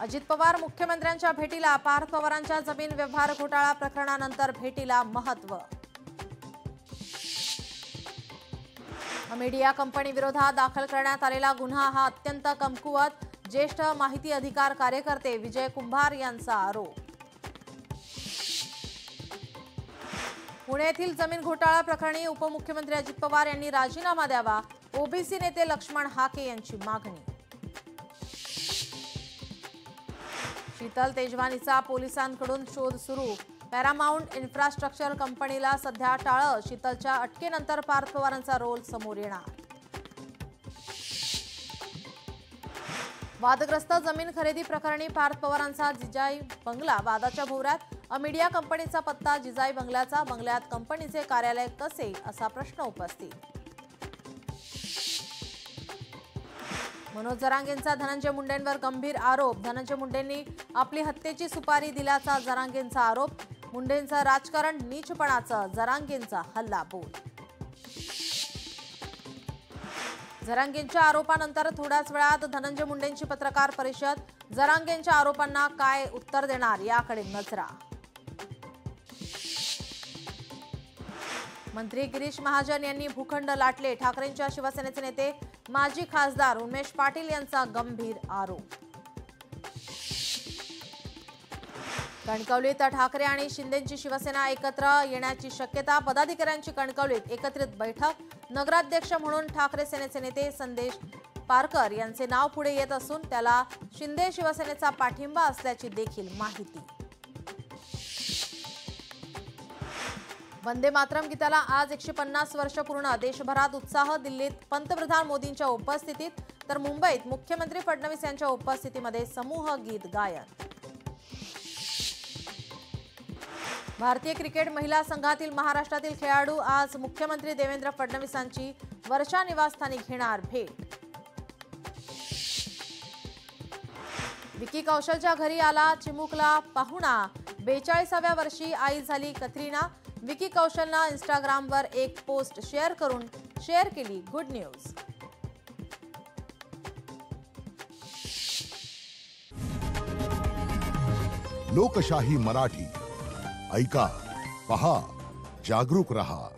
अजित पवार मुख्यमंत्र्यांच्या भेटीला, पार्थ पवारांच्या जमीन व्यवहार घोटाळा प्रकरणानंतर भेटीला महत्त्व। मीडिया कंपनी विरोधात दाखल करण्यात आलेला गुन्हा हा अत्यंत कमकुवत, ज्येष्ठ माहिती अधिकार कार्यकर्ते विजय कुंभार यांचा आरोप। पुणे येथील जमीन घोटाळा प्रकरणी उपमुख्यमंत्री अजित पवार यांनी राजीनामा द्यावा, ओबीसी नेते लक्ष्मण हाके यांची मागणी। शीतल तेजवानीचा पोलिसांकडून शोध सुरू, पॅरामाउंट इन्फ्रास्ट्रक्चर कंपनीला सध्या टाळं, शीतलच्या अटकेनंतर पार्थ पवारांचा रोल समोर येणार। वादग्रस्त जमीन खरेदी प्रकरणी पार्थ पवारांचा जिजाई बंगला वादाच्या भोवऱ्यात, मीडिया कंपनीचा पत्ता जिजाई बंगल्याचा, बंगल्यात कंपनीचे कार्यालय कसे असा प्रश्न उपस्थित। मनोज जरांगेंचा धनंजय मुंडेंवर गंभीर आरोप, धनंजय मुंडेंनी आपली हत्येची सुपारी दिल्याचा जरांगेंचा आरोप, मुंडेंचं राजकारण नीचपणाचं, जरांगेंचा हल्लाबोल। जरांगेंच्या आरोपानंतर थोड्याच वेळात धनंजय मुंडेंची पत्रकार परिषद, जरांगेंच्या आरोपांना काय उत्तर देणार याकडे नजरा। मंत्री गिरीश महाजन यांनी भूखंड लाटले, ठाकरेंच्या शिवसेनेचे नेते माजी खासदार उमेश पाटील यांचा गंभीर आरोप। कणकवलीत ठाकरे आणि शिंदेंची शिवसेना एकत्र येण्याची शक्यता, पदाधिकाऱ्यांची कणकवलीत एकत्रित बैठक, नगराध्यक्ष म्हणून ठाकरे सेनेचे नेते संदेश पारकर यांचे नाव पुढे येत असून त्याला शिंदे शिवसेनेचा पाठिंबा असल्याची देखील माहिती। वंदे मातरम गीताला आज 150 वर्ष पूर्ण, देशभरात उत्साह, दिल्लीत पंतप्रधान मोदींच्या उपस्थितीत तर मुंबईत मुख्यमंत्री फडणवीस यांच्या उपस्थितीमध्ये समूह गीत गायन। भारतीय क्रिकेट महिला संघातील महाराष्ट्रातील खेळाडू आज मुख्यमंत्री देवेंद्र फडणवीसांची वर्षा निवासस्थानी घेणार भेट। विकी कौशलच्या घरी आला चिमुकला पाहुणा, 42व्या वर्षी आई झाली कतरिना, विकी कौशलनं इंस्टाग्रामवर एक पोस्ट शेअर करून शेअर केली गुड न्यूज। लोकशाही मराठी ऐका, पहा, जागरूक रहा।